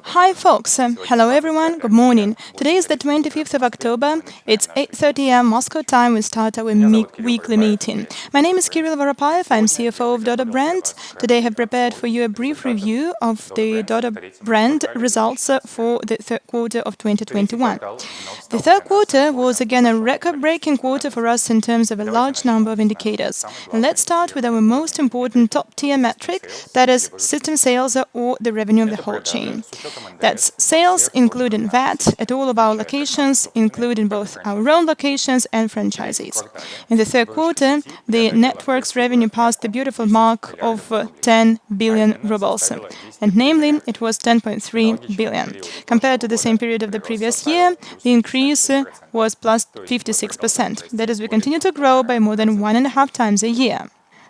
Hi folks, hello everyone, good morning. Today is the 25th of October, it's 8:30 am Moscow time, we start our weekly meeting. My name is Kirill Voropayev, I'm CFO of Dodo brand. Today I have prepared for you a brief review of the Dodo brand results for the third quarter of 2021. The third quarter was again a record-breaking quarter for us in terms of a large number of indicators. And let's start with our most important top-tier metric, that is system sales or the revenue of the whole chain. That's sales, including VAT, at all of our locations, including both our own locations and franchisees. In the third quarter, the network's revenue passed the beautiful mark of 10 billion rubles, and namely, it was 10.3 billion. Compared to the same period of the previous year, the increase was plus 56%. That is, we continue to grow by more than 1.5 times a year.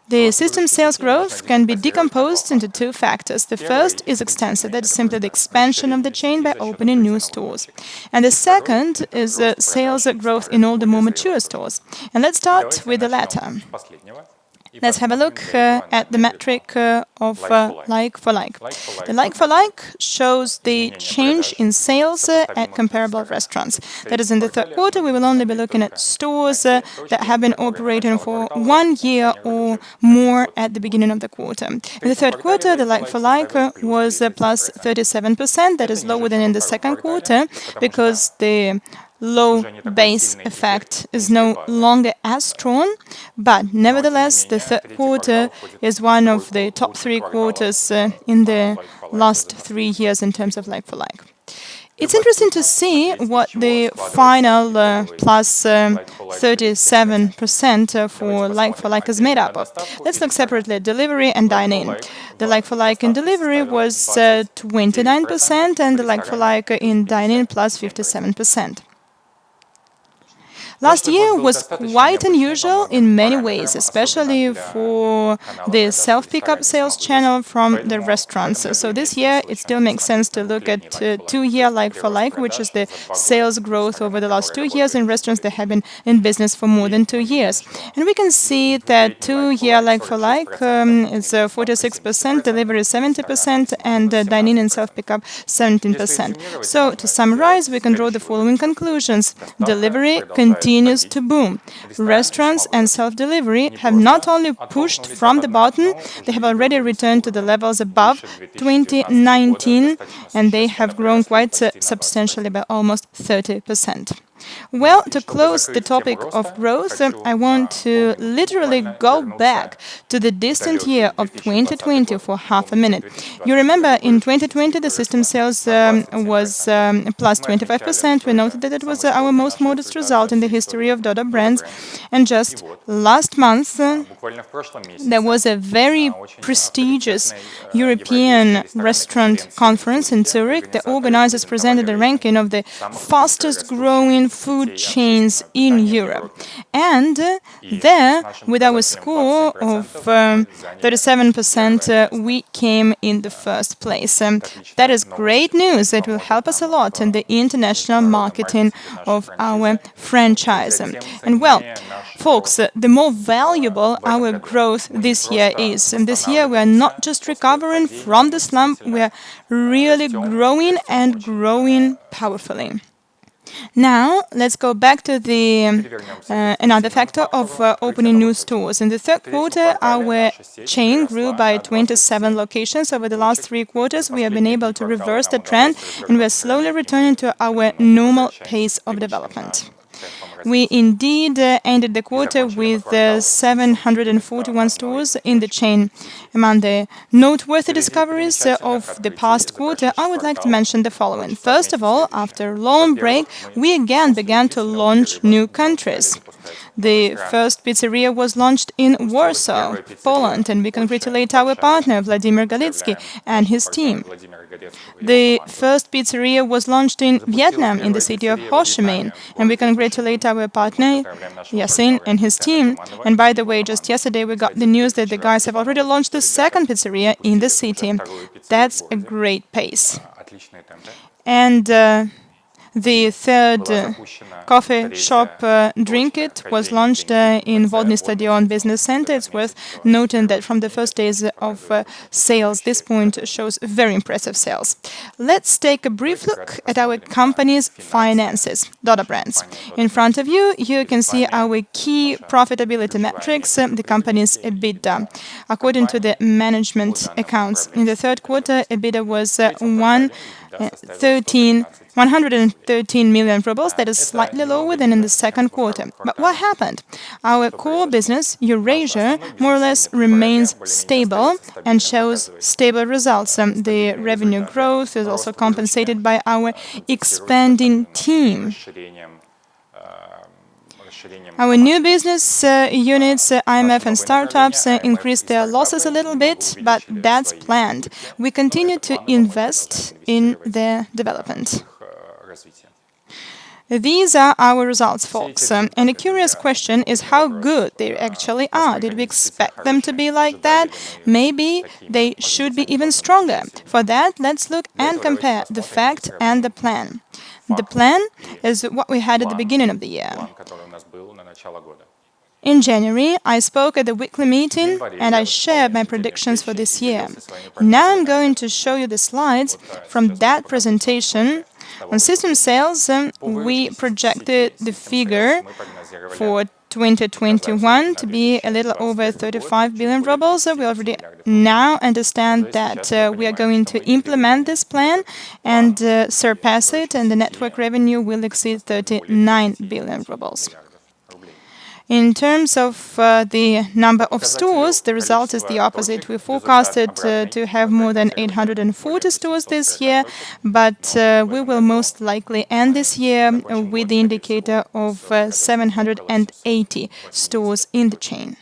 The system sales growth can be decomposed into two factors. The first is extensive, that is simply the expansion of the chain by opening new stores. And the second is sales growth in all the more mature stores. And let's start with the latter. Let's have a look at the metric of like-for-like. The like-for-like shows the change in sales at comparable restaurants. That is, in the third quarter, we will only be looking at stores that have been operating for 1 year or more at the beginning of the quarter. In the third quarter, the like-for-like was plus 37%. That is lower than in the second quarter because the low base effect is no longer as strong, but nevertheless the third quarter is one of the top 3 quarters in the last 3 years in terms of like-for-like. It's interesting to see what the final plus 37% for like-for-like is made up of. Let's look separately at delivery and dine-in. The like-for-like in delivery was 29% and the like-for-like in dine-in plus 57%. Last year was quite unusual in many ways, especially for the self-pickup sales channel from the restaurants. So this year it still makes sense to look at 2-year like-for-like, which is the sales growth over the last 2 years in restaurants that have been in business for more than 2 years. And we can see that 2-year like-for-like is 46%, delivery 70%, and dine-in and self-pickup 17%. So to summarize, we can draw the following conclusions. Delivery continues to boom. Restaurants and self-delivery have not only pushed from the bottom, they have already returned to the levels above 2019, and they have grown quite substantially by almost 30%. Well, to close the topic of growth, I want to literally go back to the distant year of 2020 for half a minute. You remember, in 2020, the system sales was plus 25%. We noted that it was our most modest result in the history of Dodo brands. And just last month, there was a very prestigious European restaurant conference in Zurich. The organizers presented the ranking of the fastest growing food chains in Europe. And there, with our score of 37%, we came in the first place. That is great news. It will help us a lot in the international marketing of our franchise. And well, folks, the more valuable our growth this year is. And this year we are not just recovering from the slump, we are really growing and growing powerfully. Now, let's go back to the another factor of opening new stores. In the third quarter, our chain grew by 27 locations. Over the last 3 quarters, we have been able to reverse the trend, and we are slowly returning to our normal pace of development. We indeed ended the quarter with 741 stores in the chain. Among the noteworthy discoveries of the past quarter, I would like to mention the following. First of all, after a long break, we again began to launch new countries. The first pizzeria was launched in Warsaw, Poland, and we congratulate our partner, Vladimir Galitsky, and his team. The first pizzeria was launched in Vietnam, in the city of Ho Chi Minh, and we congratulate our partner, Yasin, and his team. And by the way, just yesterday we got the news that the guys have already launched the second pizzeria in the city. That's a great pace. And The third coffee shop, Drink It, was launched in Vodny Stadion Business Center. It's worth noting that from the first days of sales, this point shows very impressive sales. Let's take a brief look at our company's finances, Dodo Brands. In front of you, you can see our key profitability metrics, the company's EBITDA. According to the management accounts, in the third quarter, EBITDA was 113 million rubles. That is slightly lower than in the second quarter. But what happened? Our core business, Eurasia, more or less remains stable and shows stable results. The revenue growth is also compensated by our expanding team. Our new business units, IMF and startups, increased their losses a little bit, but that's planned. We continue to invest in their development. These are our results, folks. And a curious question is how good they actually are. Did we expect them to be like that? Maybe they should be even stronger. For that, let's look and compare the fact and the plan. The plan is what we had at the beginning of the year. In January, I spoke at the weekly meeting and I shared my predictions for this year. Now I'm going to show you the slides from that presentation. On system sales, we projected the figure for 2021 to be a little over 35 billion rubles. We already now understand that we are going to implement this plan and surpass it, and the network revenue will exceed 39 billion rubles. In terms of the number of stores, the result is the opposite. We forecasted to have more than 840 stores this year, but we will most likely end this year with the indicator of 780 stores in the chain.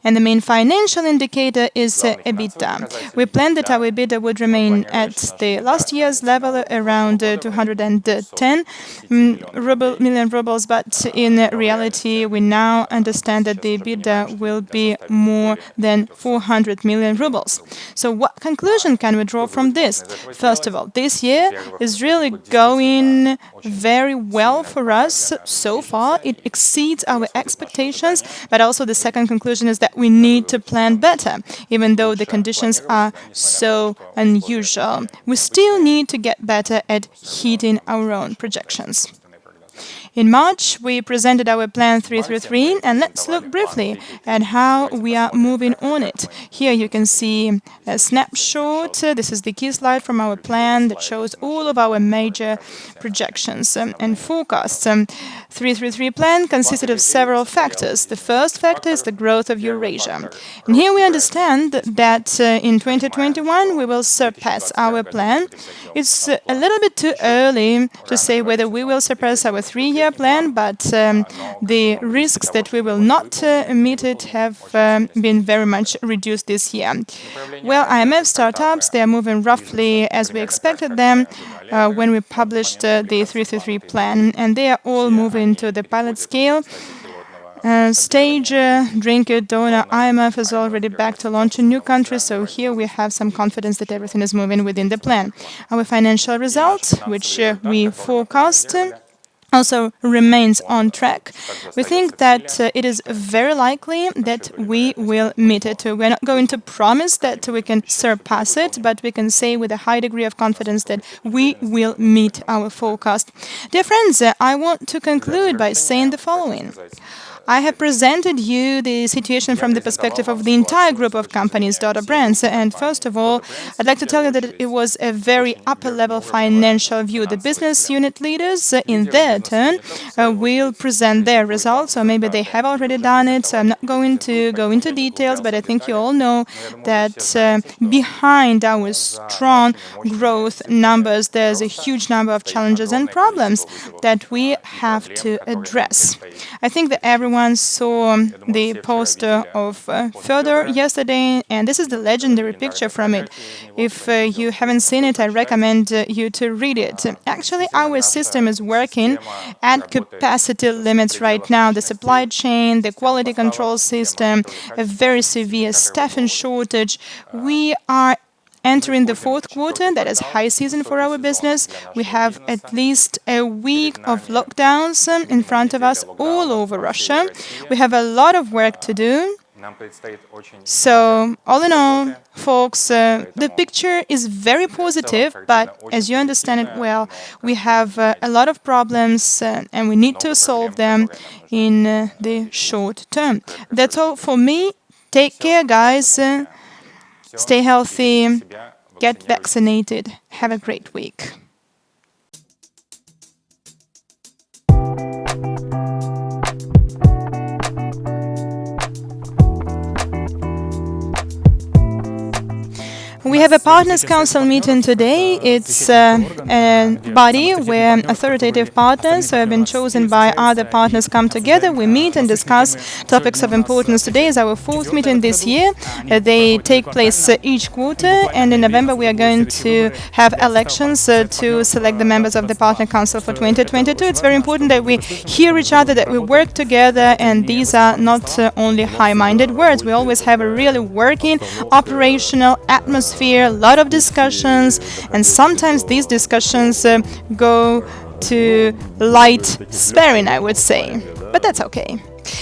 And the main financial indicator is EBITDA. We planned that our EBITDA would remain at the last year's level, around 210 million rubles, but in reality, we now understand that the EBITDA will be more than 400 million rubles. So what conclusion can we draw from this? First of all, this year is really going very well for us so far. It exceeds our expectations, but also the second conclusion is that we need to plan better. Even though the conditions are so unusual, we still need to get better at hitting our own projections. In March, we presented our plan 333, and let's look briefly at how we are moving on it. Here you can see a snapshot. This is the key slide from our plan that shows all of our major projections and forecasts. 333 plan consisted of several factors. The first factor is the growth of Eurasia. And here we understand that in 2021 we will surpass our plan. It's a little bit too early to say whether we will surpass our 3-year plan, but the risks that we will not meet it have been very much reduced this year. Well, IMF startups, they are moving roughly as we expected them when we published the 333 plan, and they are all moving to the pilot scale stage. Drink It, Dodo, IMF is already back to launch in new countries, so here we have some confidence that everything is moving within the plan. Our financial results, which we forecast, also remains on track. We think that it is very likely that we will meet it. We're not going to promise that we can surpass it, but we can say with a high degree of confidence that we will meet our forecast. Dear friends, I want to conclude by saying the following. I have presented you the situation from the perspective of the entire group of companies, Dodo Brands, and first of all, I'd like to tell you that it was a very upper-level financial view. The business unit leaders, in their turn, will present their results, or maybe they have already done it, so I'm not going to go into details, but I think you all know that behind our strong growth numbers, there's a huge number of challenges and problems that we have to address. I think that everyone saw the poster of Fedor yesterday, and this is the legendary picture from it. If you haven't seen it, I recommend you to read it. Actually, our system is working at capacity limits right now. The supply chain, the quality control system, a very severe staffing shortage. We are entering the fourth quarter, that is high season for our business. We have at least a week of lockdowns in front of us all over Russia. We have a lot of work to do. So, all in all, folks, the picture is very positive, but as you understand it well, we have a lot of problems and we need to solve them in the short term. That's all for me. Take care, guys. Stay healthy. Get vaccinated. Have a great week. We have a Partners Council meeting today. It's a body where authoritative partners who have been chosen by other partners come together. We meet and discuss topics of importance. Today is our fourth meeting this year. They take place each quarter, and in November we are going to have elections to select the members of the Partner Council for 2022. It's very important that we hear each other, that we work together, and these are not only high-minded words. We always have a really working, operational atmosphere, a lot of discussions, and sometimes these discussions go to light sparing, I would say, but that's okay.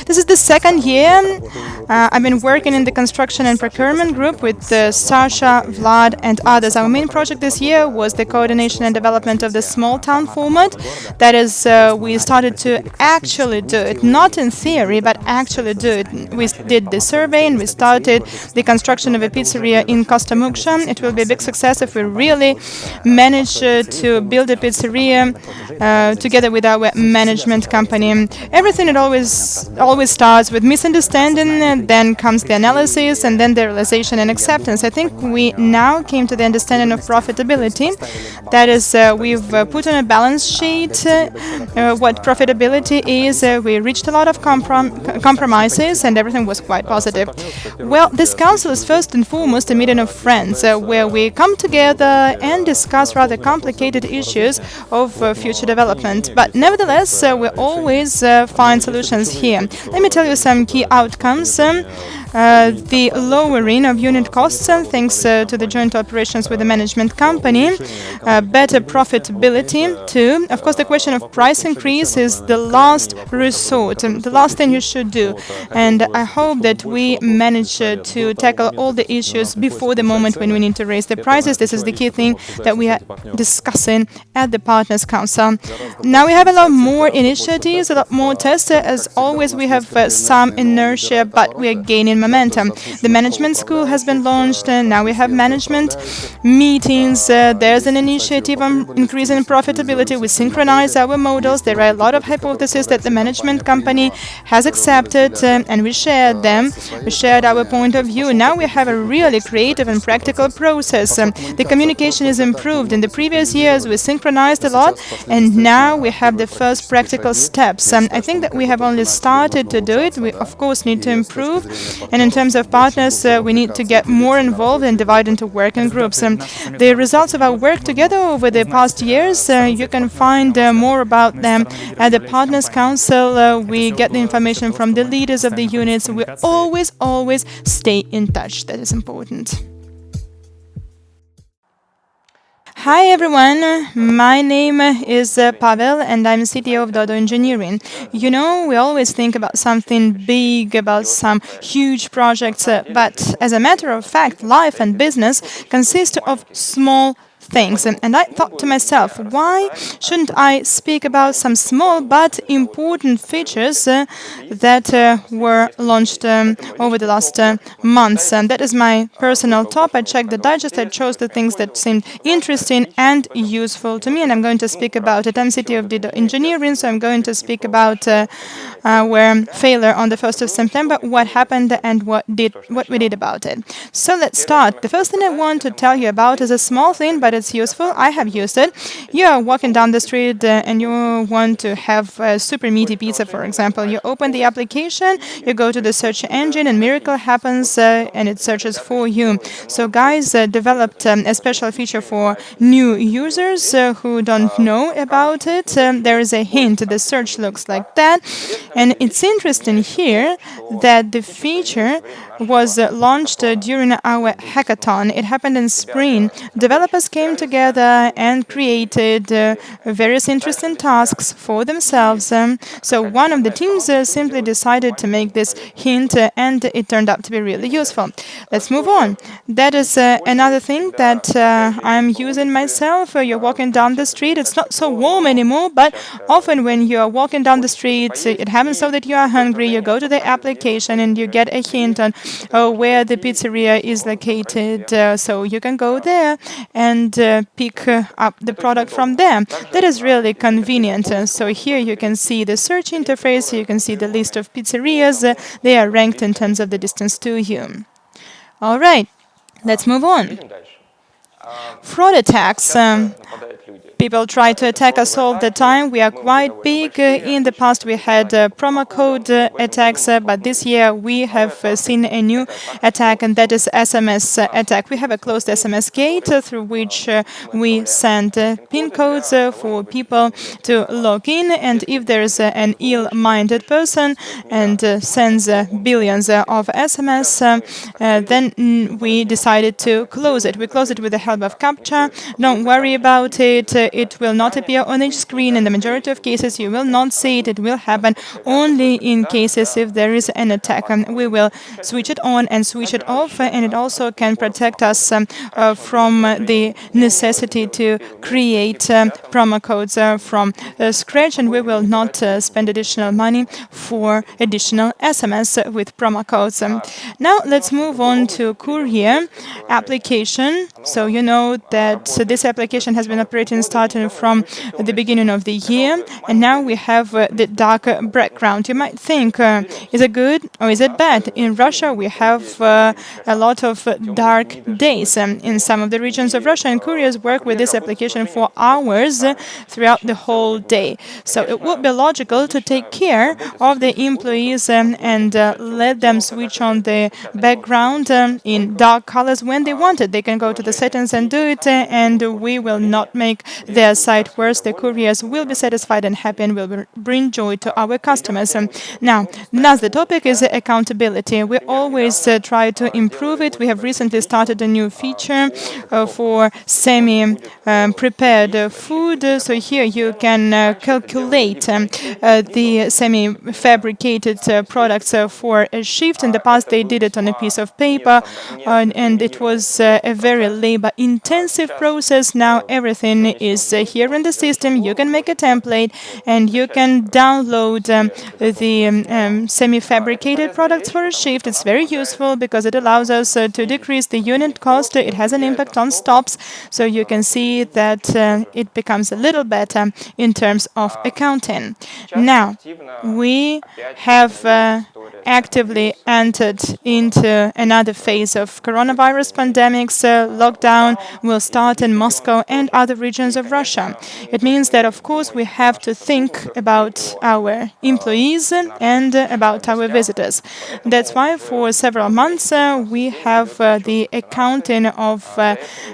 This is the second year I've been working in the construction and procurement group with Sasha, Vlad and others. Our main project this year was the coordination and development of the small town format. That is, we started to actually do it, not in theory, but actually do it. We did the survey and we started the construction of a pizzeria in Kostomuksha. It will be a big success if we really manage to build a pizzeria together with our management company. Everything it always starts with misunderstanding, then comes the analysis, and then the realization and acceptance. I think we now came to the understanding of profitability. That is, we've put on a balance sheet what profitability is. We reached a lot of compromises, and everything was quite positive. Well, this council is first and foremost a meeting of friends, where we come together and discuss rather complicated issues of future development. But nevertheless, we always find solutions here. Let me tell you some key outcomes. The lowering of unit costs, thanks to the joint operations with the management company, better profitability too. Of course, the question of price increase is the last resort, the last thing you should do. And I hope that we manage to tackle all the issues before the moment when we need to raise the prices. This is the key thing that we are discussing at the Partners Council. Now we have a lot more initiatives, a lot more tests. As always, we have some inertia, but we are gaining momentum. The management school has been launched, and now we have management meetings. There's an initiative on increasing profitability. We synchronize our models. There are a lot of hypotheses that the management company has accepted, and we shared them. We shared our point of view. Now we have a really creative and practical process. The communication is improved. In the previous years, we synchronized a lot, and now we have the first practical steps. I think that we have only started to do it. We, of course, need to improve. And in terms of partners, we need to get more involved and divide into working groups. The results of our work together over the past years, you can find more about them at the Partners Council. We get the information from the leaders of the units. We always stay in touch. That is important. Hi everyone, my name is Pavel and I'm CTO of Dodo Engineering. You know, we always think about something big, about some huge projects, but as a matter of fact, life and business consist of small things. And I thought to myself, why shouldn't I speak about some small but important features that were launched over the last months? And that is my personal top. I checked the digest, I chose the things that seemed interesting and useful to me, and I'm going to speak about it. I'm CTO of Dodo Engineering, so I'm going to speak about our failure on the 1st of September, what happened and what we did about it. So let's start. The first thing I want to tell you about is a small thing, but it's useful. I have used it. You are walking down the street and you want to have a super meaty pizza, for example. You open the application, you go to the search engine, and miracle happens, and it searches for you. So guys developed a special feature for new users who don't know about it. There is a hint. The search looks like that, and it's interesting here that the feature was launched during our hackathon. It happened in spring. Developers came together and created various interesting tasks for themselves. So one of the teams simply decided to make this hint, and it turned out to be really useful. Let's move on. That is another thing that I'm using myself. You're walking down the street. It's not so warm anymore, but often when you're walking down the street, it happens so that you are hungry. You go to the application and you get a hint on where the pizzeria is located. So you can go there and pick up the product from there. That is really convenient. So here you can see the search interface. You can see the list of pizzerias. They are ranked in terms of the distance to you. All right, let's move on. Fraud attacks. People try to attack us all the time. We are quite big. In the past, we had promo code attacks, but this year we have seen a new attack, and that is SMS attack. We have a closed SMS gate through which we send PIN codes for people to log in, and if there is an ill-minded person and sends billions of SMS, then we decided to close it. We close it with the help of CAPTCHA. Don't worry about it. It will not appear on each screen. In the majority of cases, you will not see it. It will happen only in cases if there is an attack. We will switch it on and switch it off, and it also can protect us from the necessity to create promo codes from scratch, and we will not spend additional money for additional SMS with promo codes. Now let's move on to Courier application. So you know that this application has been operating starting from the beginning of the year, and now we have the dark background. You might think, is it good or is it bad? In Russia, we have a lot of dark days in some of the regions of Russia, and couriers work with this application for hours throughout the whole day. So it would be logical to take care of the employees and let them switch on the background in dark colors when they want it. They can go to the settings and do it, and we will not make their site worse. The couriers will be satisfied and happy and will bring joy to our customers. Now, another topic is accountability. We always try to improve it. We have recently started a new feature for semi-prepared food. So here you can calculate the semi-fabricated products for a shift. In the past, they did it on a piece of paper, and it was a very labor-intensive process. Now everything is here in the system. You can make a template and you can download the semi-fabricated products for a shift. It's very useful because it allows us to decrease the unit cost. It has an impact on stops, so you can see that it becomes a little better in terms of accounting. Now, we have actively entered into another phase of coronavirus pandemics. Lockdown will start in Moscow and other regions of Russia. It means that, of course, we have to think about our employees and about our visitors. That's why for several months we have the accounting of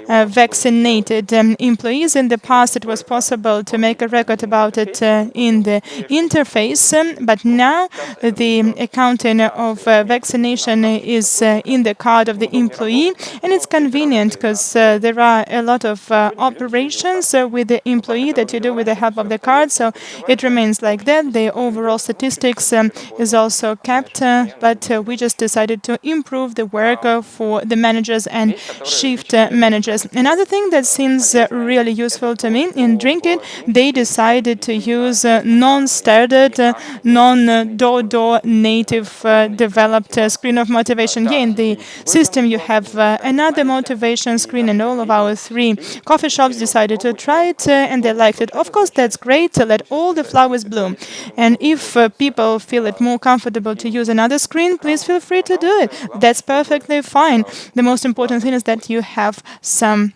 vaccinated employees. In the past, it was possible to make a record about it in the interface, but now the accounting of vaccination is in the card of the employee, and it's convenient because there are a lot of operations with the employee that you do with the help of the card, so it remains like that. The overall statistics is also kept, but we just decided to improve the work for the managers and shift managers. Another thing that seems really useful to me, in Drinkit, they decided to use non-standard, non-Dodo native developed screen of motivation. Here in the system you have another motivation screen, and all of our 3 coffee shops decided to try it and they liked it. Of course, that's great to let all the flowers bloom. And if people feel it more comfortable to use another screen, please feel free to do it. That's perfectly fine. The most important thing is that you have some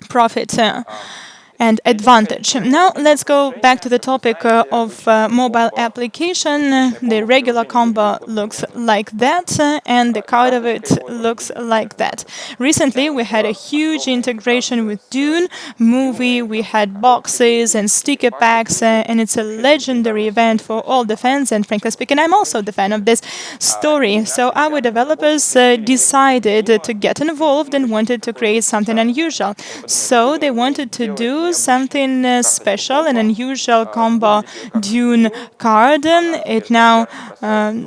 profit and advantage. Now let's go back to the topic of mobile application. The regular combo looks like that, and the card of it looks like that. Recently, we had a huge integration with Dune movie. We had boxes and sticker packs, and it's a legendary event for all the fans. And frankly speaking, I'm also the fan of this story. So our developers decided to get involved and wanted to create something unusual. So they wanted to do something special, an unusual combo Dune card. It now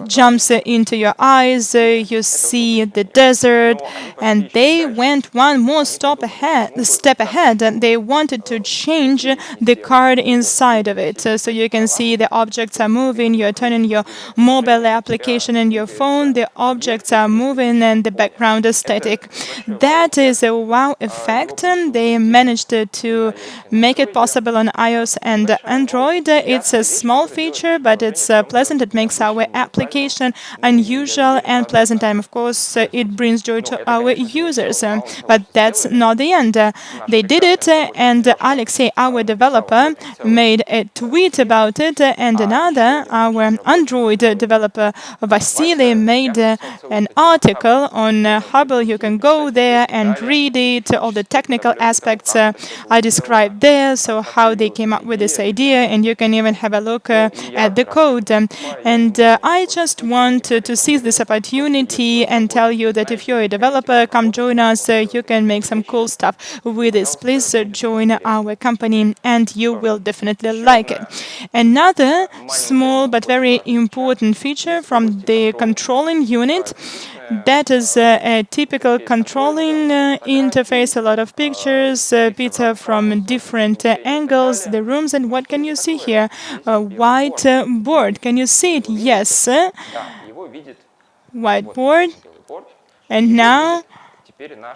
jumps into your eyes. You see the desert, and they went one more step ahead. And they wanted to change the card inside of it, so you can see the objects are moving. You're turning your mobile application and your phone. The objects are moving, and the background is static. That is a wow effect. They managed to make it possible on iOS and Android. It's a small feature, but it's pleasant. It makes our application unusual and pleasant, and of course it brings joy to our users. But that's not the end. They did it, and Alexei, our developer, made a tweet about it, and another, our Android developer, Vasily, made an article on Hubble. You can go there and read it. All the technical aspects are described there, so how they came up with this idea, and you can even have a look at the code. And I just want to seize this opportunity and tell you that if you're a developer, come join us. You can make some cool stuff with this. Please join our company, and you will definitely like it. Another small but very important feature from the controlling unit, that is a typical controlling interface, a lot of pictures, pizza from different angles, the rooms, and what can you see here? A white board. Can you see it? Yes. Whiteboard. And now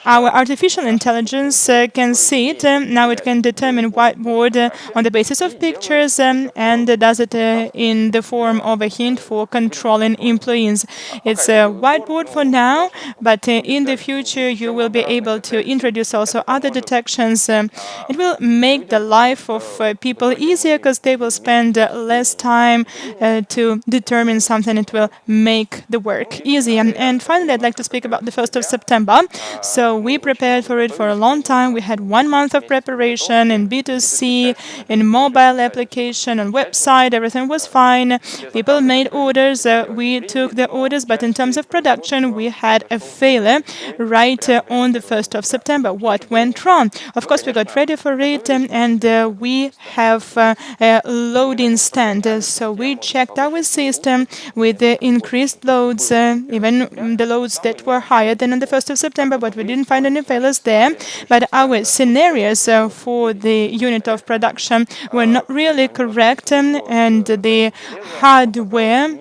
our artificial intelligence can see it. Now it can determine whiteboard on the basis of pictures and does it in the form of a hint for controlling employees. It's a whiteboard for now, but in the future you will be able to introduce also other detections. It will make the life of people easier because they will spend less time to determine something. It will make the work easier. And finally, I'd like to speak about the 1st of September. So we prepared for it for a long time. We had 1 month of preparation in B2C, in mobile application, on website. Everything was fine. People made orders. We took the orders, but in terms of production, we had a failure right on the 1st of September. What went wrong? Of course, we got ready for it, and we have a loading stand. So we checked our system with the increased loads, even the loads that were higher than on the 1st of September, but we didn't find any failures there. But our scenarios for the unit of production were not really correct, and the hardware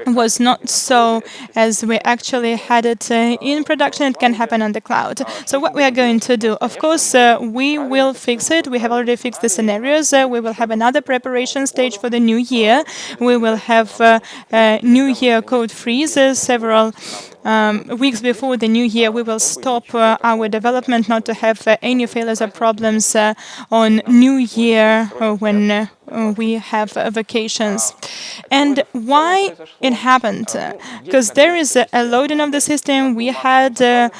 was not so as we actually had it in production. It can happen on the cloud. So what we are going to do, of course, we will fix it. We have already fixed the scenarios. We will have another preparation stage for the new year. We will have New Year code freeze several weeks before the new year. We will stop our development not to have any failures or problems on New Year when we have vacations. And why it happened? Because there is a loading of the system. We had a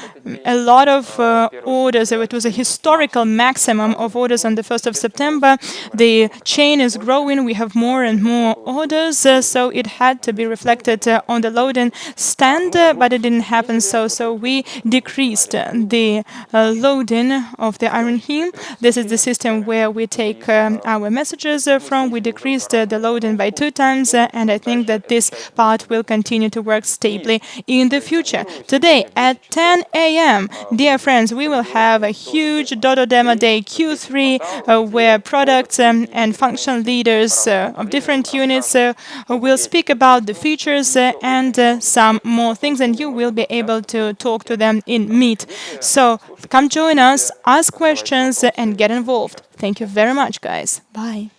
lot of orders. It was a historical maximum of orders on the 1st of September. The chain is growing. We have more and more orders, so it had to be reflected on the loading stand, but it didn't happen so we decreased the loading of the Iron Heel. This is the system where we take our messages from. We decreased the loading by 2 times, and I think that this part will continue to work stably in the future. Today at 10 a.m., dear friends, we will have a huge Dodo Demo Day Q3 where products and function leaders of different units will speak about the features and some more things, and you will be able to talk to them in Meet. So come join us, ask questions, and get involved. Thank you very much, guys. Bye.